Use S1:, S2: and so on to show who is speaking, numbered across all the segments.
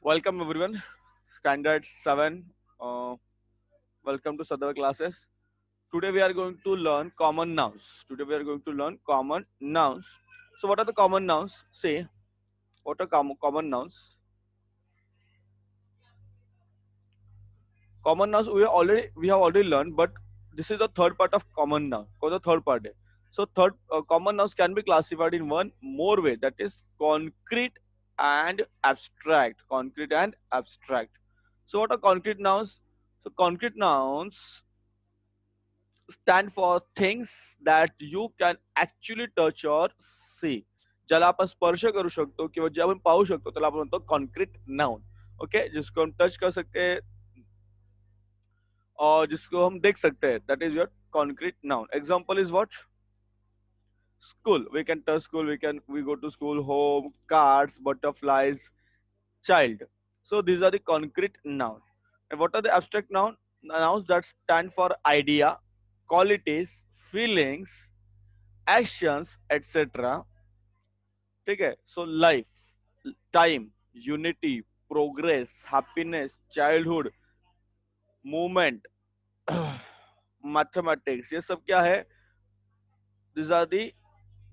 S1: Welcome everyone. Standard 7. Uh, Welcome to Sadhava classes. Today we are going to learn common nouns. Today we are going to learn common nouns. So what are the common nouns? Say, what are common nouns? Common nouns we have already learned, but this is the third part of common noun. Or the third part. So third common nouns can be classified in one more way, that is concrete and abstract. Concrete and abstract. So what are concrete nouns? So concrete nouns stand for things that you can actually touch or see. ज्याला आपण स्पर्श करू शकतो किंवा जे आपण पाहू शकतो त्याला आपण म्हणतो कॉन्क्रीट नाउन. ओके, जिसको हम टच कर सकते हैं और जिसको हम देख सकते हैं, that is your concrete noun. Example is what? School. We can touch school. We go to school. Home, cars, butterflies, child. So these are the concrete noun. And what are the abstract noun? Nouns that stand for idea, qualities, feelings, actions, etc. ठीक है? So life, time, unity, progress, happiness, childhood, movement, mathematics, ये सब क्या है? These are the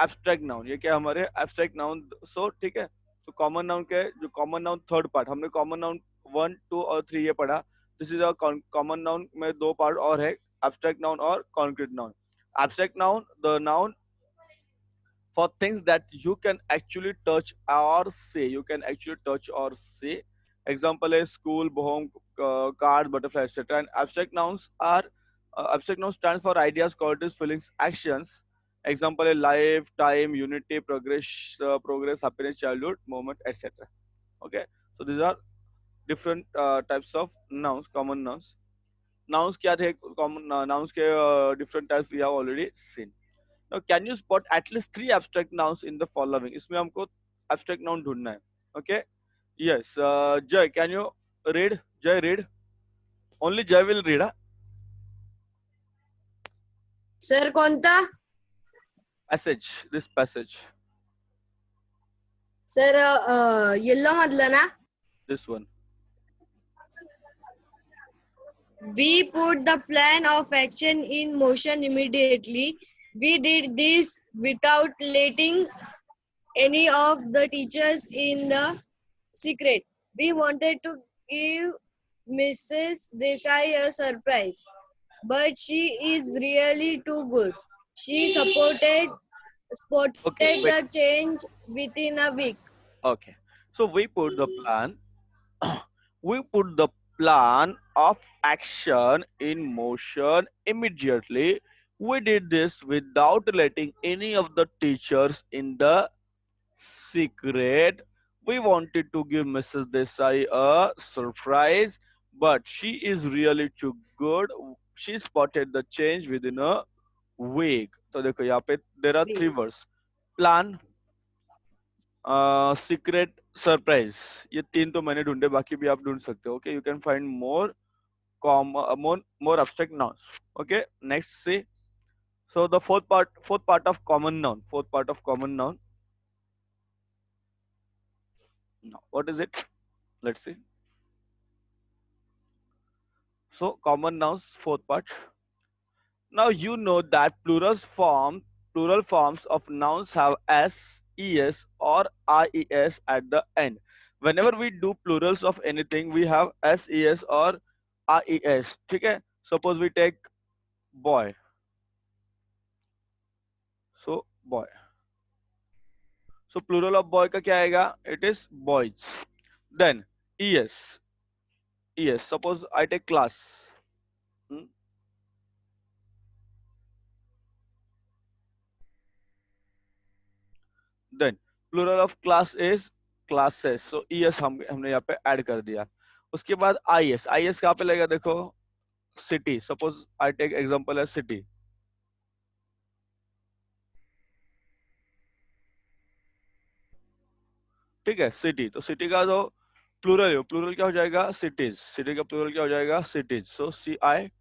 S1: abstract noun. ये क्या हमारे abstract noun. सो ठीक है. तो कॉमन नाउन क्या है? जो कॉमन नाउन थर्ड पार्ट, हमने कॉमन नाउन 1, 2 और 3 ये पढ़ा. दिस इज कॉमन नाउन में दो पार्ट और है, एब्स्ट्रैक्ट नाउन और concrete noun. Abstract noun, the noun for things that you can actually touch or see. You can actually touch or see. Example is school, home, cars, butterfly, etc. And abstract nouns stands for ideas, qualities, feelings, actions. Example is life, time, unity, progress, happiness, childhood, moment, etc. Okay, so these are different types of nouns, common nouns. Nouns क्या थे? Common nouns के different types we have already seen. Now, can you spot at least 3 abstract nouns in the following? इसमें हमको abstract noun ढूंढना है. Okay? Yes. Jay, can you read? Jay, read. Only Jay will read. Huh?
S2: Sir कोणता?
S1: Passage. This passage.
S2: Sir yellow मधलं ना?
S1: This one.
S2: We put the plan of action in motion immediately. We did this without letting any of the teachers in the secret. We wanted to give Mrs. Desai a surprise, but she is really too good. She spotted
S1: Okay, wait.
S2: the change within a week.
S1: Okay. So we put the plan. We put the plan of action in motion immediately. We did this without letting any of the teachers in the secret. We wanted to give Mrs. Desai a surprise, but she is really too good. She spotted the change within a week. तो देखो यहाँ पे there are 3 words: plan, secret, surprise. ये 3 तो मैंने ढूंढे, बाकी भी आप ढूंढ सकते हो. Okay, you can find more abstract nouns. Okay, next see. So the fourth part of common noun. Fourth part of common noun. Now, what is it? Let's see. So common nouns, fourth part. Now you know that plural forms of nouns have s, es or ies at the end. Whenever we do plurals of anything, we have s, es or ies. ठीक है? Suppose we take boy. So boy. So plural of boy का क्या आएगा? It is boys. Then es. Es. Suppose I take class. Hmm? Then plural of class is classes. So es हमने यहाँ पे add कर दिया. उसके बाद is कहाँ पे लगेगा? देखो, city. Suppose I take example as city. ठीक है, city. तो city का जो प्लूरल क्या हो जाएगा? cities. city का प्लूरल क्या हो जाएगा? cities. So CITIES.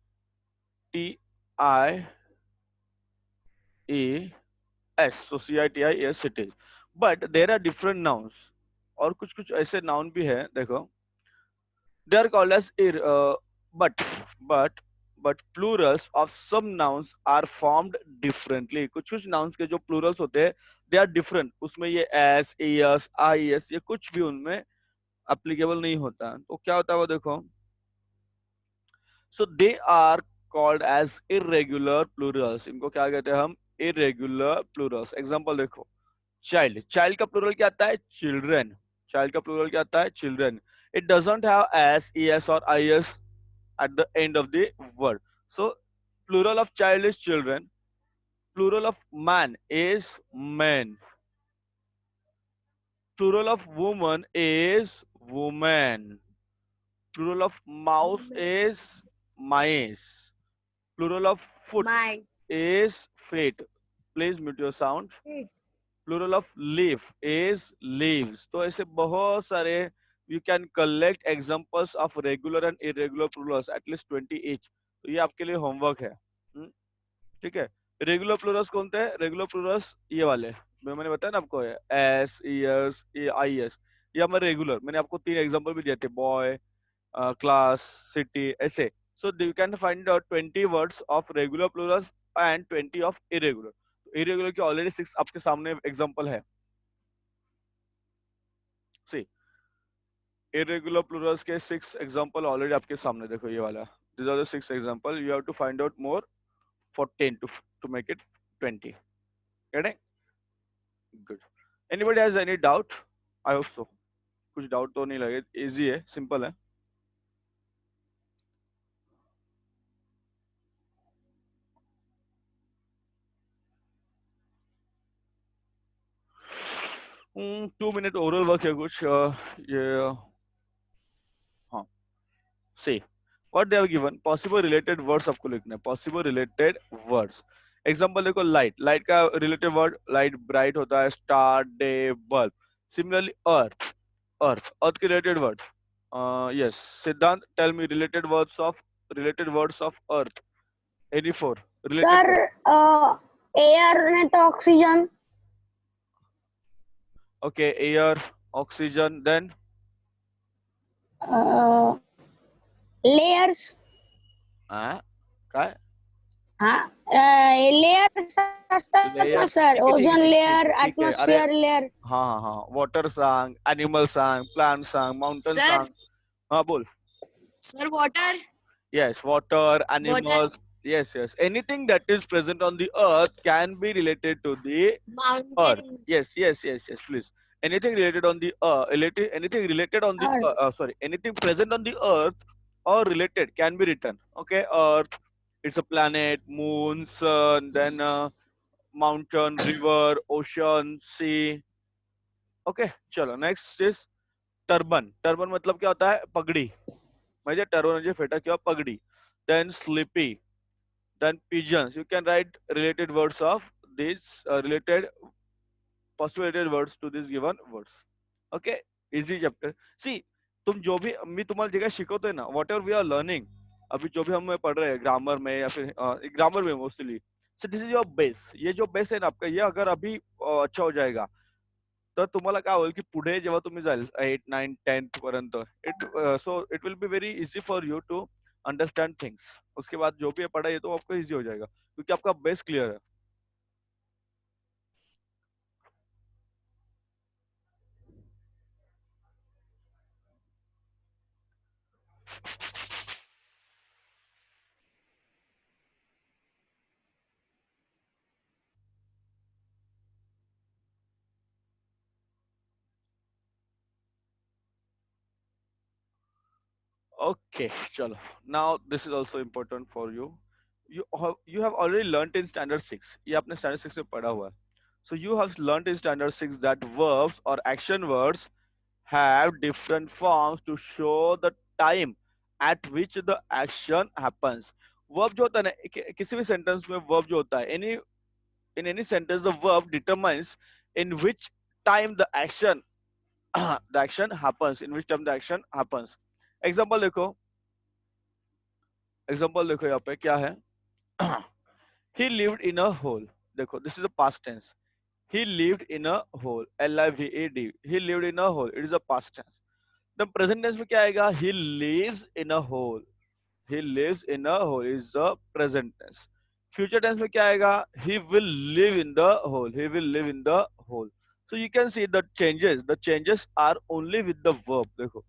S1: So CITIES cities. But there are different nouns. और कुछ कुछ ऐसे नाउन भी है, देखो. They are called as but but but plurals of some nouns are formed differently. कुछ कुछ nouns के जो plurals होते हैं they are different. उसमें ये as, es, is ये कुछ भी उनमें applicable नहीं होता है. तो क्या होता है वो देखो. So they are called as irregular plurals. इनको क्या कहते हैं हम? Irregular plurals. Example देखो. Child. Child का plural क्या आता है? Children. Child का plural क्या आता है? Children. It doesn't have as, es or is at the end of the word. So plural of child is children. Plural of man is men. Plural of woman is woman. Plural of mouse is mice. Plural of foot
S2: My.
S1: is feet. Please mute your sound. Plural of leaf is leaves. तो ऐसे बहुत सारे you can collect examples of regular and irregular plurals at least 20 each. तो ये आपके लिए homework है. ठीक है. रेगुलर प्लूरल्स कौन थे? रेगुलर प्लूरल्स ये वाले मैंने बताया ना आपको, एस, ईएस, आई एस, ये हमारे रेगुलर. मैंने आपको 3 एग्जांपल भी दिए थे, बॉय, क्लास, सिटी, ऐसे. So you can find out 20 words of regular Plurals and 20 of irregular. Irregular के ऑलरेडी 6 आपके सामने एग्जांपल है. सी इरेगुलर प्लूरल्स के 6 एग्जांपल ऑलरेडी आपके सामने देखो, ये वाला. These are the 6 example. You have to find out more for 10 to make it 20. Get it? Good. Anybody has any doubt? I hope so. कुछ डाउट तो नहीं लगे. इजी है, सिंपल है. टू मिनट ओरल वर्क है कुछ. ये हाँ. See what they have given. Possible related words आपको लिखना है. Possible related words. एग्जांपल देखो, लाइट. लाइट का रिलेटेड वर्ड लाइट ब्राइट होता है. Star, day, bulb. Similarly earth. Earth. Earth के related word. Yes. Siddhant, tell me related words of earth. Any four
S3: sir
S1: related.
S3: Air ने तो oxygen.
S1: Okay, air, oxygen. Then
S3: layers.
S1: काय
S3: हाँ layers असतात ना sir. Ozone layer, atmosphere layer.
S1: हाँ हाँ हाँ. वॉटर सांग, एनिमल सांग, प्लांट सांग, माउंटेन
S2: Sir.
S1: सांग. हाँ बोल.
S2: Sir, water.
S1: Yes, water, animals. Yes, yes. Anything that is present on the earth can be related to the earth.
S2: Mountains.
S1: Yes, yes, yes, yes. Please. Anything related on the anything related on the anything present on the earth or related can be written. Okay, earth. It's a planet, moon, sun, then mountain, river, ocean, sea. Okay, चलो. Next is turban. Turban मतलब क्या होता है? पगड़ी. म्हणजे turban म्हणजे फेटा किंवा पगड़ी. Then sleepy. Then pigeons. You can write related words of these related possible related words to these given words. Okay, easy chapter. See, तुम जो भी मी तुम्हाला जे काही शिकवतोय ना, whatever we are learning, अभी जो भी हम पढ़ रहे हैं ग्रामर में या फिर ग्रामर में mostly. So this is your base. ये जो बेस आहे ना आपका, ये अगर अभी अच्छा हो जाएगा तर तुम्हाला काय होईल की पुढे जेव्हा तुम्ही जाल 8, 9, 10th पर्यंत, it will be very easy for you to understand things. उसके बाद जो भी पढ़ा ये तो आपको इजी हो जाएगा क्योंकि आपका बेस क्लियर है. Okay, chalo. Now this is also important for you. You have already learnt in standard 6. ये आपने standard 6 में पढ़ा हुआ है. So you have learnt in standard 6 that verbs or action words have different forms to show the time at which the action happens. Verb जो होता है ना, किसी भी sentence में verb जो होता है, in any sentence the verb determines in which time the action the action happens. In which time the action happens. Example देखो. एग्जाम्पल देखो यहाँ पे क्या है. He lived in a hole. देखो, this is a past tense. He lived in a hole. LIVED. He lived in a hole. It is a past tense. The present tense में क्या आएगा? He lives in a hole, he lives in a hole is the present tense. Future tense में क्या आएगा? He will live in the hole, he will live in the hole. So you can see the changes are only with the verb. देखो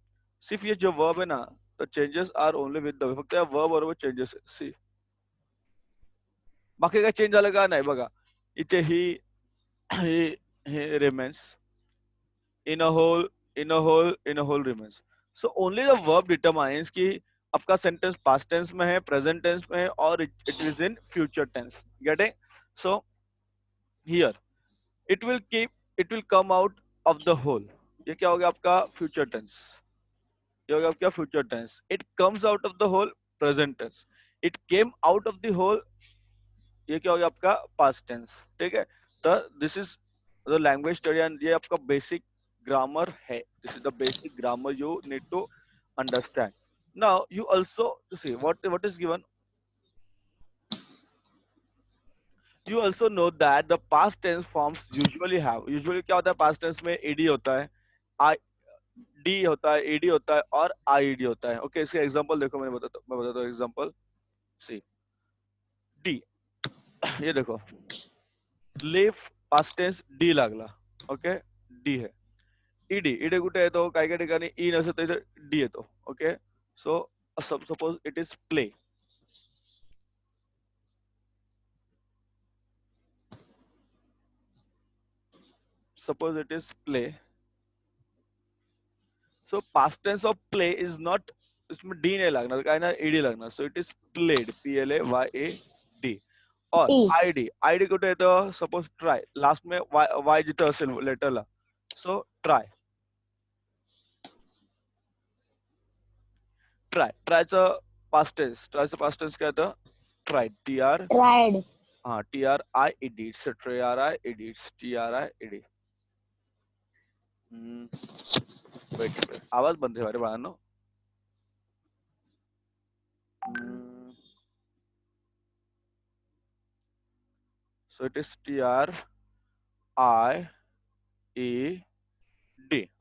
S1: सिर्फ ये जो verb है ना, the changes are only with the verb. फक्त या verb और वो changes see, बाकी का change झालं का नाही बघा. इथे he he remains in a hole, in a hole, in a hole remains. So only the verb determines कि आपका सेंटेंस पास्ट टेंस में है, प्रेजेंट टेंस में है, और it is in future tense. Getting? So here it will come out of the hole. ये क्या हो गया आपका फ्यूचर टेंस, ये हो गया आपका future tense. It comes out of the hole present tense. It came out of the hole, ये क्या हो गया आपका पास्ट टेंस. ठीक है, तो this is the language study and ये आपका बेसिक ग्रामर है. This is the basic grammar you need to understand. Now you also see what is given. You also know that the past tense forms usually क्या होता है past tense में? ed होता है, id होता है, ed होता है और ied होता है. ओके, इसका एग्जांपल देखो, मैं बताता हूँ एग्जांपल. सी d, ये देखो live past tense d लागला. ओके, d है. ed कुठे येतो? काही काही ठिकाणी e नसेल तर d येतो. Okay, so suppose it is play. Suppose it is play. So past tense of play is not, इसमें d नहीं लगना, क्या है ना, ed लगना. So it is played, PLAYAD. और
S3: T.
S1: id कुठे येतो? Suppose try, लास्ट में y जिथं असेल लेटरला. So try चं past tense काय येतं? Tried,
S3: Tried.
S1: TRIED, it's TRIED. Wait, आवाज बंद है बाळांनो. So it is TRIED.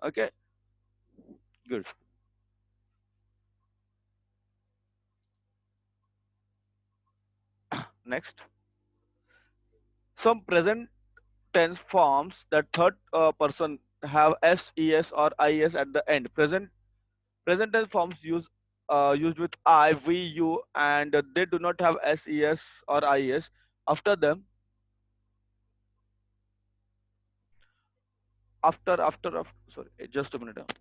S1: Okay, good. Next, some present tense forms that third person have SES or IES at the end. Present tense forms used with I, we, you, and they do not have SES or IES after them. After sorry, just a minute.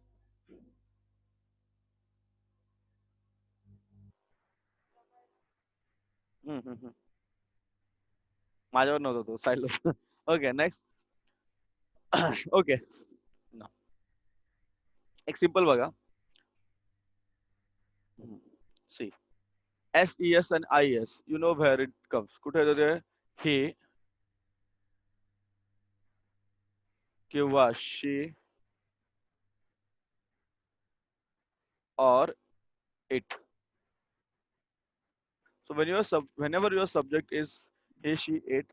S1: माझ्यावर नव्हता तो सायलो. Okay, next. Okay, एक simple बघा. See SES and IES, you know where it comes. कुठे येतं ते? he किंवा she or it. So whenever your subject is he, she, it,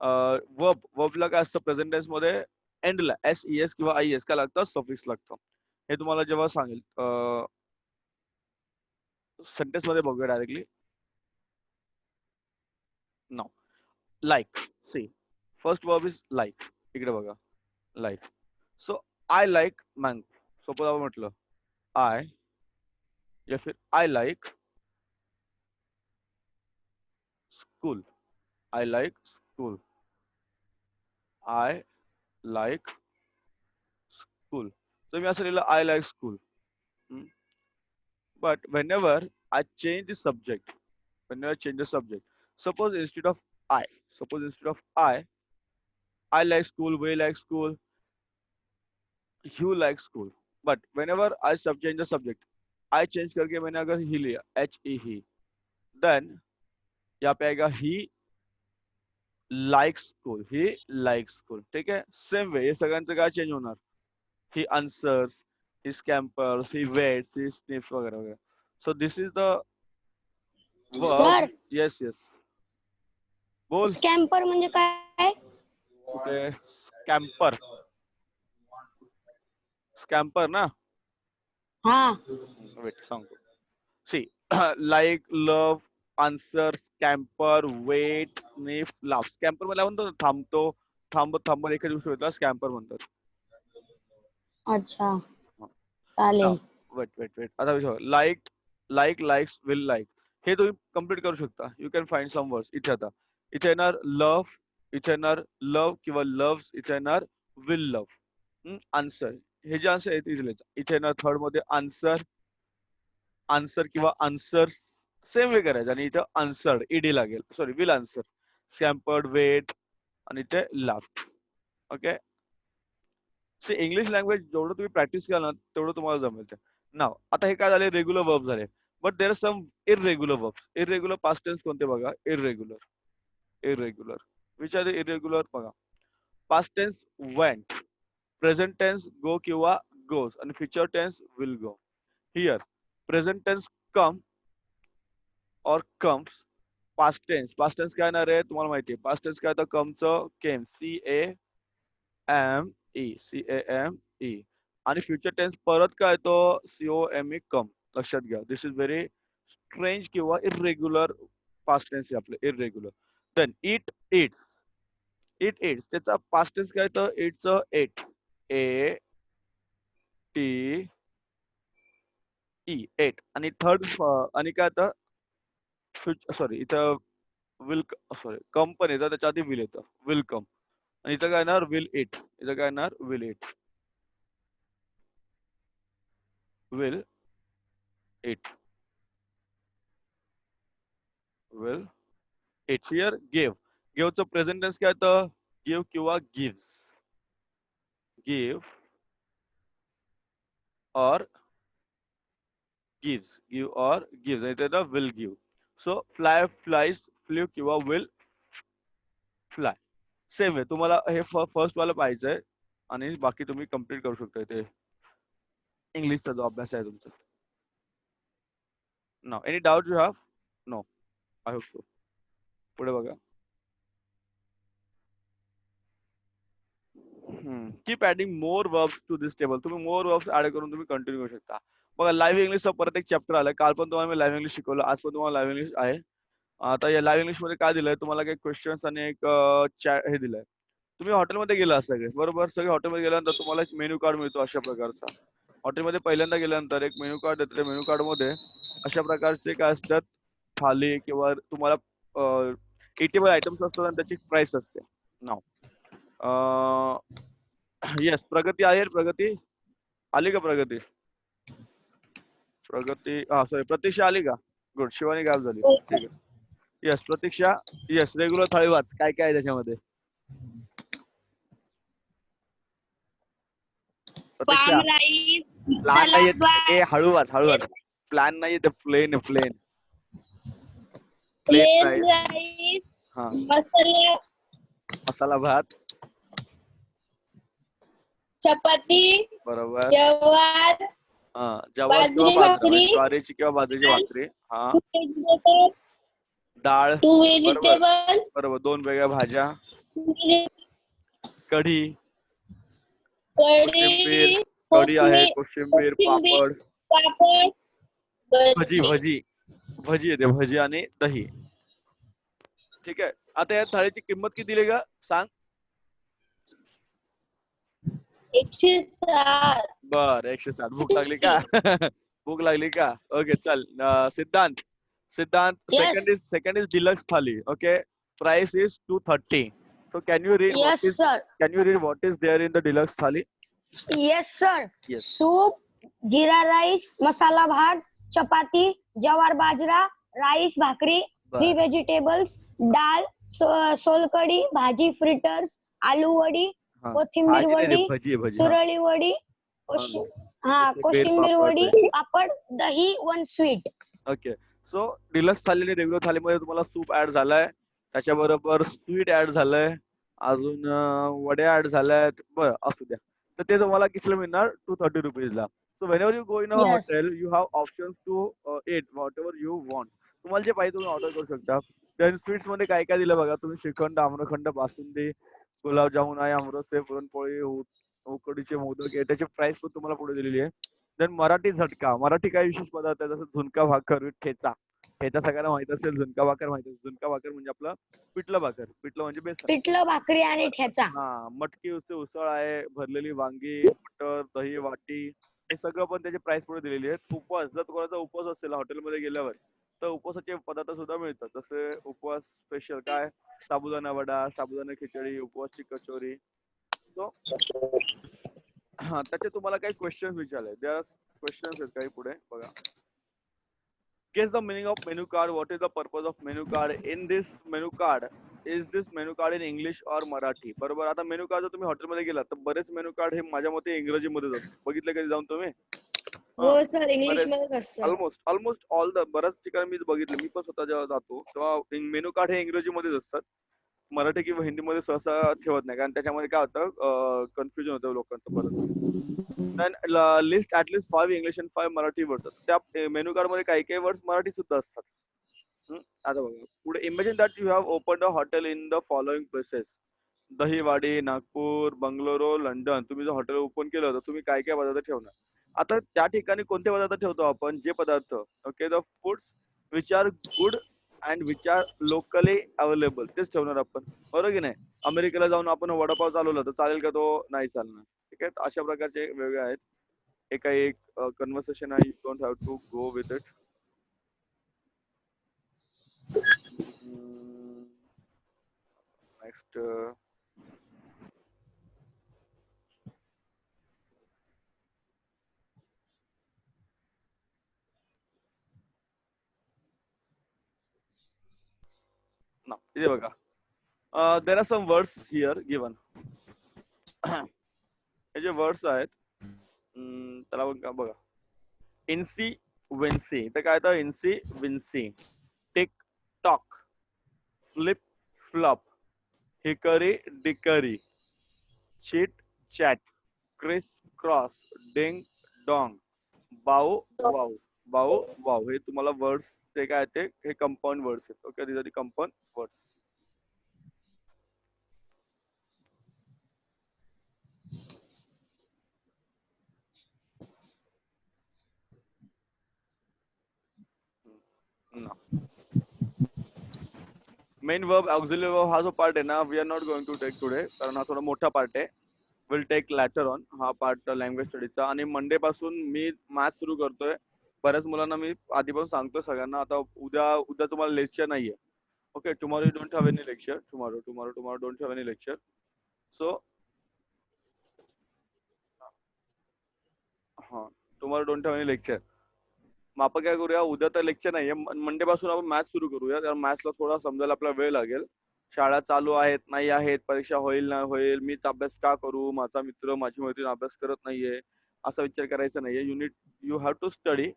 S1: verb ला काय असतं प्रेझेंट टेन्स मध्ये? एंडला SES किंवा IES काय लागतं? सफिक्स लागतं. हे तुम्हाला जेव्हा सांगेल सेंटेन्स मध्ये बघूया directly. Now like, see first verb is like. इकडे बघा, like. So I like mango. Suppose आपण म्हटलं आय, या फिर I like school. I like school. I like school. तर मी असं लिहिलं I like school. But whenever I change the subject, suppose instead of I like school, we like school, you like school. But whenever I change the subject, I change करके मैंने अगर he लिया, he, then यहाँ पे आएगा he likes school, ठीक है. Same way ये सगळ्यांचं काय चेंज होणार? He answers, he scampers, he waits, he sniffs वगैरह वगैरह. So this is the verb.
S3: Sir.
S1: Yes. बोल.
S3: स्कॅम्पर म्हणजे काय?
S1: कुठे? स्कॅम्पर ना.
S3: हा.
S1: वेट सांगतो. See like, love, answer, scamper, wait, sniff, laugh. Scamper मला म्हणतो ना, थांबतो, थांबत थांबत एका दिवशी होता, स्कॅम्पर म्हणतात.
S3: अच्छा
S1: हा.
S3: चालेल.
S1: वेट वेट वेट आता विचार. Like, likes, will like. हे तुम्ही कम्प्लीट करू शकता. You can find some words. इथे आता इथे येणार लव्ह, इथे येणार लव्ह किंवा लव्स, इथे येणार विल लव्ह. आन्सर, हे जे आन्सर आहेत इथे येणार थर्ड मध्ये आन्सर, आन्सर किंवा आन्सर्स. सेम वे करायचं आणि इथं आन्सर्ड ईडी लागेल, sorry will answer, scampered, wait आणि इथे लाफ्ट. ओके. इंग्लिश लँग्वेज जेवढं तुम्ही प्रॅक्टिस कराल ना तेवढं तुम्हाला जमेल. नाव आता हे काय झाले, रेग्युलर वर्ब झाले. But there are some irregular verbs. Irregular past tense कोणते बघा. Irregular, irregular which are the irregular बघा. Past tense went, present tense go किंवा गोज आणि future tense will go. Here present tense come or comes. Past tense काय येणार आहे तुम्हाला माहिती आहे. पास्ट टेन्स काय तर कमचं केम, CAME. आणि फ्युचर टेन्स परत काय तो COME कम. लक्षात घ्या. दिस इज व्हेरी स्ट्रेंज किंवा इरेग्युलर पास्ट टेन्स आहे आपलं, irregular. Then eat eats, eat eats त्याचा पास्ट टेन्स काय तर इट्स एट, ATE, एट. आणि थर्ड आणि काय तर सॉरी इथं विल, सॉरी कम पण येतं त्याच्या आधी विल येतं, विल कम. आणि इथं काय येणार विल इट, इथं काय येणार will it, will it, will it. Here give, गिव्हचं प्रेझेंट टेन्स काय येतं गिव्ह किंवा gives, give or gives, give or gives. इथे येतं will give. So fly, flies, flew किंवा विल फ्लाय. सेम आहे. तुम्हाला हे फर्स्ट वाला पाहिजे आणि बाकी तुम्ही कम्प्लीट करू शकता. इथे इंग्लिशचा जो अभ्यास आहे तुमचा. Now any doubt you have? No, I hope so. पुढे बघा. Keep adding more verbs to this table. तुम्ही मोर वर्ब्स ऍड करून तुम्ही कंटिन्यू करू शकता. बघा लाईव्ह इंग्लिशचा परत एक चॅप्टर आलाय. काल पण तुम्हाला मी लाईव्ह इंग्लिश शिकवलं, आज पण तुम्हाला लाईव्ह इंग्लिश आहे. आता या लाईव्ह इंग्लिश मध्ये काय दिलंय तुम्हाला, काही क्वेश्चन्स आणि एक हे दिलंय. तुम्ही हॉटेलमध्ये गेला सगळे बरोबर, सगळे हॉटेलमध्ये गेल्यानंतर तुम्हाला एक मेन्यू कार्ड मिळतो अशा प्रकारचा. हॉटेलमध्ये पहिल्यांदा गेल्यानंतर एक मेन्यू कार्ड येतं. मेन्यू कार्ड मध्ये अशा प्रकारचे काय असतात थाली किंवा तुम्हाला इटेबल आयटम्स असतात आणि त्याची प्राइस असते. नाव येस, प्रगती आहे. प्रगती आली का? प्रगती, प्रगती सॉरी प्रतीक्षा आली का? गुड. शिवानी गायब झाली. ठीक आहे. येस प्रतीक्षा. येस रेग्युलर थाळी वाच, काय काय आहे त्याच्यामध्ये. प्रतीक्षा प्लान नाही, हळू वाच, हळू वाच. प्लान नाही, ते प्लेन आहे, प्लेन. प्लेन राईस, हा मसाला भात, चपाती, बरोबर, जवार, जवार किंवा बाजरी, ज्वारीची किंवा बाजरीची भाकरी, हा डाळ, बरोबर बरोबर, 2 वेगळ्या भाज्या, कढी, कोशिंबीर, कढी आहे, कोशिंबीर, पापड, भजी, भजी, भजी येते, भजी आणि दही. ठीक आहे. आता या थाळीची किंमत किती दिली का सांग. 160. बर 160. भूक लागली का? भूक लागली का? ओके चल. सिद्धांत, सिद्धांत सेकंड इज डिलक्स थाली. Okay, price is 230. So can you read
S3: Yes, sir.
S1: what is there in the deluxe thali?
S3: Yes, sir.
S1: Yes.
S3: Soup, जीरा राईस, मसाला भात, चपाती, जवार बाजरा, राईस भाकरी, 3 व्हेजिटेबल्स, डाळ, सोलकढी, भाजी, फ्रिटर्स, आलू वडी, कोथिंबीर वडी, सुरळी वडी, कोशिंबीर वडी, पापड, दही, 1 स्वीट.
S1: ओके. सो डिलक्स थाली आणि रेग्युलर थालीमध्ये तुम्हाला सूप ऍड झालाय, त्याच्याबरोबर स्वीट ऍड झालंय, अजून वड्या ऍड झाल्यात. बरं असू द्या. तर ते तुम्हाला कितीला मिळणार? 230 रुपीजला. So whenever you go in a hotel you have options to eat whatever you want. तुम्हाला जे पाहिजे तुम्ही ऑर्डर करू शकता. देन स्वीट्स मध्ये काय काय दिलं बघा तुम्ही. श्रीखंड, आम्रखंड, बासुंदी, गुलाबजामुन आहे, आमरस आहे, पुरणपोळी, उकडीचे मोदक आहे. त्याची प्राइस पण तुम्हाला पुढे दिलेली आहे. देन मराठी झटका. मराठी काय विशेष पदार्थ आहे, जसं झुणका भाकर, ठेचा. ठेचा सगळ्यांना माहित असेल, झुणका भाकर माहित असेल. झुणका भाकर म्हणजे आपलं पिठलं भाकर, पिठलं म्हणजे बेसन.
S3: पिठलं भाकरी आणि ठेचा.
S1: हा, मटकी उसळ आहे, भरलेली वांगी, मटर, दही, वाटी, हे सगळं पण त्याची प्राइस पुढे दिलेली आहे. उपवास, जर कोणाचा उपवास असेल हॉटेलमध्ये गेल्यावर, तर उपवासाचे पदार्थ सुद्धा मिळतात. जसे उपवास स्पेशल काय, साबुदाणा वडा, साबुदाणा खिचडी, उपवासची कचोरी. सो हा, त्याचे तुम्हाला काही क्वेश्चन विचारले. त्या क्वेश्चन्स आहेत काही पुढे बघा. Guess the meaning of menu card. What is the purpose of menu card? In this menu card, is this menu card in English or Marathi? बरोबर. आता मेनू कार्ड जर तुम्ही हॉटेलमध्ये गेलात तर बरेच मेनू कार्ड हे माझ्या मते इंग्रजीमध्येच असतात. बघितले कधी जाऊन तुम्ही?
S2: हो सर, इंग्लिश मध्येच असतं.
S1: ऑलमोस्ट ऑल द बऱ्याच ठिकाणी मी बघितलं. मी पण स्वतः जेव्हा जातो तेव्हा मेनू कार्ड हे इंग्रजीमध्येच असतात. मराठी किंवा हिंदीमध्ये सहसा ठेवत नाही, कारण त्याच्यामध्ये काय होतं, कन्फ्युजन होतं लोकांचं परत. लिस्ट ऍटलीस्ट 5 इंग्लिश आणि 5 मराठी वर्ड्स. त्या मेनू कार्ड मध्ये काही काही वर्ड्स मराठी सुद्धा असतात. आता बघा पुढे. Imagine that you have opened a hotel in the following places: Dahiwadi, Nagpur, Bangalore, London. तुम्ही जर हॉटेल ओपन केलं तर तुम्ही काय काय पदार्थ ठेवणार? आता त्या ठिकाणी कोणते पदार्थ ठेवतो आपण? जे पदार्थ, okay, the foods which are good and which are locally available, तेच ठेवणार आपण, बरोबर की नाही? अमेरिकेला जाऊन आपण वडापाव चालवला तर चालेल का? तो नाही चालणार. ठीक आहे, अशा प्रकारचे वेगळे आहेत. एका एक कन्व्हर्सेशन आहे. You don't have to go with it. Next. ना इथे बघा. There are some words here given. हे जे वर्ड्स आहेत त्याला बघा. इन्सी विन्सी, तर काय तर incy wincy. Tick tock, flip flop, hickory dickory, chit chat, criss cross, ding dong, bow wow, बाऊ वाऊ. हे तुम्हाला वर्ड्स ते काय ते हे कंपाऊंड वर्ड्स आहेत. Okay, this are the compound words. Main verb, auxiliary verb हा जो पार्ट आहे ना, we are not going to take today, कारण हा थोडा मोठा पार्ट आहे. विल टेक लॅटर ऑन हा पार्ट लँग्वेज स्टडीचा. आणि मंडे पासून मी मॅथ्स सुरू करतोय. बऱ्याच मुलांना मी आधीपासून सांगतोय सगळ्यांना, आता उद्या तुम्हाला लेक्चर नाहीये. Okay, tomorrow you don't have any lecture. Tomorrow don't have any lecture. So हा, tomorrow don't have any lecture. मग आपण काय करूया, उद्या तर लेक्चर नाहीये, मंडे पासून आपण मॅथ्स सुरू करूया. कारण मॅथ्सला थोडा समजायला आपला वेळ लागेल. शाळा चालू आहेत नाही आहेत, परीक्षा होईल नाही होईल, मीच अभ्यास का करू, माझा मित्र माझी मैत्रीण अभ्यास करत नाहीये, असा विचार करायचा नाहीये. You have to study.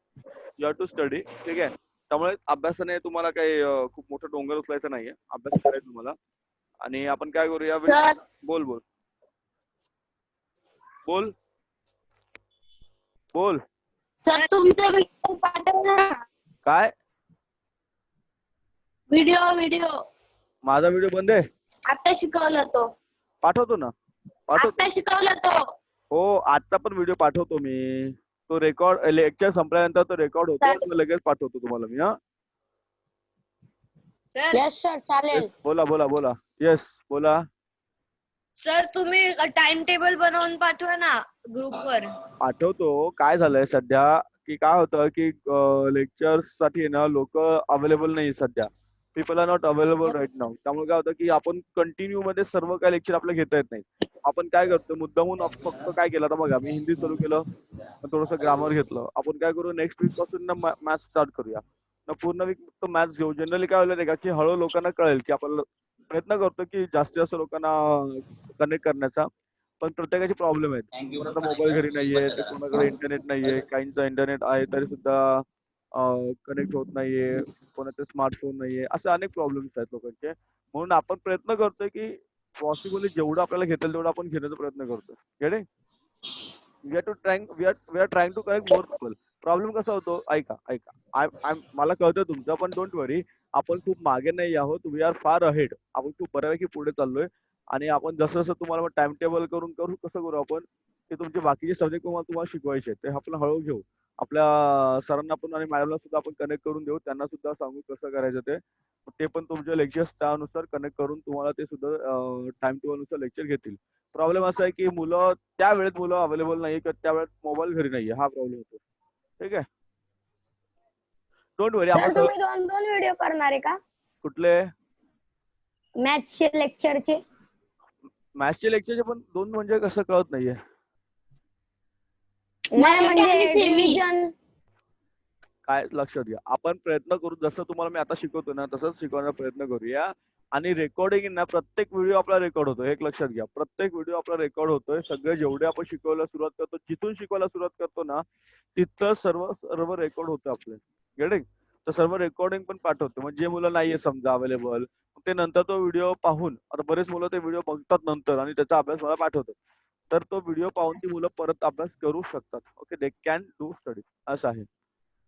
S1: ठीक आहे. त्यामुळे अभ्यासाने तुम्हाला काही खूप मोठं डोंगर उचलायचं नाहीये. अभ्यास करायचा तुम्हाला. आणि आपण काय करूया, बोल बोल बोल बोल.
S4: सर तुमचा व्हिडिओ पाठवला ना.
S1: काय
S4: व्हिडिओ
S1: माझा व्हिडिओ बंद आहे?
S4: आता शिकवला तो.
S1: पाठवतो ना, पाठवतो.
S4: आता शिकवला तो.
S1: हो, आजचा पण व्हिडिओ पाठवतो मी. तो रेकॉर्ड, लेक्चर संपल्यानंतर तो रेकॉर्ड होतो, लगेच पाठवतो तुम्हाला मी. हा
S2: सर.
S3: यस सर, चालेल.
S1: बोला बोला बोला. येस बोला.
S2: सर तुम्ही टाइम टेबल बनवून पाठवा ना ग्रुपवर.
S1: पाठवतो. काय झालंय सध्या की काय होतं की लेक्चर्स साठी ना लोक अवेलेबल नाही सध्या. People are not available right now. त्यामुळे काय होतं की आपण कंटिन्यू मध्ये सर्व काय लेक्चर आपल्याला घेता येत नाही. आपण काय करतो, मुद्दामून फक्त काय केलं, आता बघा मी हिंदी सुरू केलं, थोडंसं ग्रामर घेतलं. आपण काय करू, नेक्स्ट वीक पासून ना मॅथ्स स्टार्ट करूया. पूर्ण वीक फक्त मॅथ्स घेऊ. जनरली काय होईल नाही का की हळूहळू लोकांना कळेल की आपण प्रयत्न करतो की जास्तीत जास्त लोकांना कनेक्ट करण्याचा. पण प्रत्येकाचे प्रॉब्लेम आहेत. कोणाचा मोबाईल घरी नाहीये, तर कोणाकडे इंटरनेट नाहीये, काहींचा इंटरनेट आहे तरी सुद्धा कनेक्ट होत नाहीये, कोणाचा स्मार्टफोन नाहीये, असे अनेक प्रॉब्लेम्स आहेत लोकांचे. म्हणून आपण प्रयत्न करतोय की पॉसिबली जेवढं आपल्याला घेता येईल तेवढं आपण घेण्याचा प्रयत्न करतोय. गेले, we are trying to connect more people. Problem कसा होतो, ऐका मला कळतं तुमचं, पण डोंट वरी, आपण खूप मागे नाही आहोत. We are far ahead. आपण खूप बऱ्यापैकी पुढे चाललोय. आणि आपण जसं जसं तुम्हाला टाइम टेबल करून करू, कसं करू आपण, की तुमचे बाकीचे सब्जेक्ट तुम्हाला शिकवायचे ते आपण हळू घेऊ. आपल्या सरांना पण आणि मॅडमला सुद्धा आपण कनेक्ट करून देऊ, त्यांना सुद्धा सांगू कसं करायचं ते पण तुमचे लेक्चर्स त्यानुसार कनेक्ट करून तुम्हाला ते सुद्धा टाइम टेबल नुसार लेक्चर घेतील. प्रॉब्लेम असा आहे की मुलं त्या वेळेत मुलं अवेलेबल नाही किंवा त्या वेळेत मोबाईल घरी नाहीये, हा प्रॉब्लेम होतो. ठीक आहे, डोंट वरी.
S3: सर
S1: आपण
S3: तुम्ही 2 व्हिडिओ करणार आहे का
S1: कुठले
S3: मॅथ्सचे लेक्चरचे?
S1: मॅथ्सचे लेक्चरचे पण 2 म्हणजे कसं कळत नाहीये.
S3: नाही
S4: मराठी
S3: म्हणजे
S4: आणि सेमी.
S3: डिव्हिजन.
S1: काय लक्षात घ्या, आपण प्रयत्न करू जसं तुम्हाला मी आता शिकवतो ना तसंच शिकवण्याचा प्रयत्न करूया. आणि रेकॉर्डिंग ना प्रत्येक व्हिडिओ आपला रेकॉर्ड होतो, एक लक्षात घ्या. प्रत्येक व्हिडिओ आपला रेकॉर्ड होतोय. सगळे जेवढे आपण शिकवायला सुरुवात करतो, जिथून शिकवायला सुरुवात करतो ना तिथं सर्व रेकॉर्ड होतं आपलं. गेटिंग? तर सर्व रेकॉर्डिंग पण पाठवतो. म्हणजे जे मुलं नाहीये समजा अवेलेबल, ते नंतर तो व्हिडिओ पाहून, आता बरेच मुलं ते व्हिडिओ बघतात नंतर आणि त्याचा अभ्यास मला पाठवतात. तर तो व्हिडिओ पाहून ती मुलं परत अभ्यास करू शकतात. Okay, they can do study. असं आहे.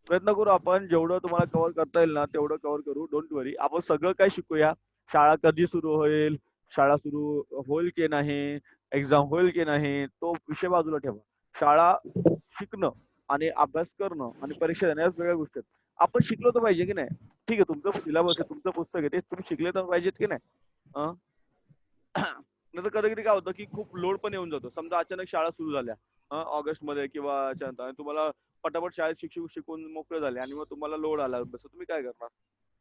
S1: प्रयत्न करू आपण जेवढं तुम्हाला कव्हर करता येईल ना तेवढं कव्हर करू. Don't worry. आपण सगळं काय शिकूया. शाळा कधी सुरू होईल, शाळा सुरू होईल की नाही, एक्झाम होईल की नाही, तो विषय बाजूला ठेवा. शाळा शिकणं आणि अभ्यास करणं आणि परीक्षा देण्यास वेगळ्या गोष्टी आहेत. आपण शिकलो तर पाहिजे की नाही. ठीक आहे, तुमचं सिलेबस आहे, तुमचं पुस्तक आहे, ते तुम्ही शिकले तर पाहिजेत की नाही. नाही तर कधी कधी काय होतं की खूप लोड पण येऊन जातो. समजा अचानक शाळा सुरू झाल्या ऑगस्ट मध्ये किंवा याच्यानंतर, आणि तुम्हाला पटापट शाळेत शिकून मोकळे झाले आणि मग तुम्हाला लोड आला अभ्यास, तुम्ही काय करणार,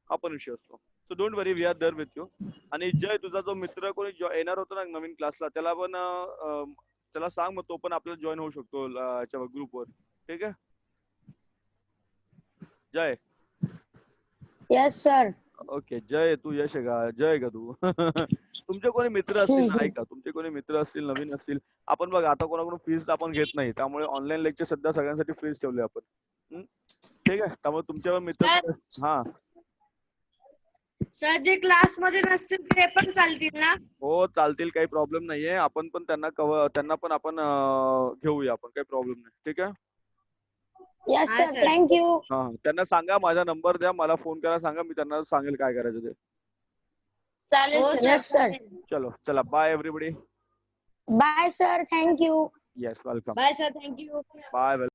S1: हा पण विषय असतो. So don't worry, we are there with you. आणि जय, तुझा जो मित्र कोणी येणार होता ना नवीन क्लासला, त्याला पण त्याला सांग, मग तो पण आपल्याला जॉईन होऊ शकतो याच्यावर ग्रुपवर. ठीक आहे जय?
S3: Yes sir.
S1: ओके जय, तू यश आहे का, जय का तू? तुमचे कोणी मित्र असतील ना, ऐका, तुमचे कोणी मित्र असतील, नवीन असतील, आपण बघा आता कोणाकडून फीस आपण घेत नाही, त्यामुळे ऑनलाईन लेक्चर सध्या सगळ्यांसाठी फीस ठेवले आपण. ठीक आहे, त्यामुळे तुमच्या मित्र. हा
S2: सर जे क्लास मध्ये नसतील ते पण चालतील ना?
S1: हो चालतील, काही प्रॉब्लेम नाहीये. आपण पण त्यांना पण आपण घेऊया, आपण काही प्रॉब्लेम नाही. ठीक आहे.
S3: येस
S2: हा
S3: सर,
S2: सर.
S3: थँक्यू.
S1: हा, त्यांना सांगा माझा नंबर द्या, मला फोन करा, सांगा, मी त्यांना सांगेल काय करायचं ते.
S4: चालेल
S2: हो
S4: सर.
S2: Sir,
S3: yes sir.
S2: चालेल.
S1: चलो चला, bye everybody.
S3: Bye sir, thank you.
S1: Yes, welcome.
S2: Bye sir, thank you.
S1: Bye.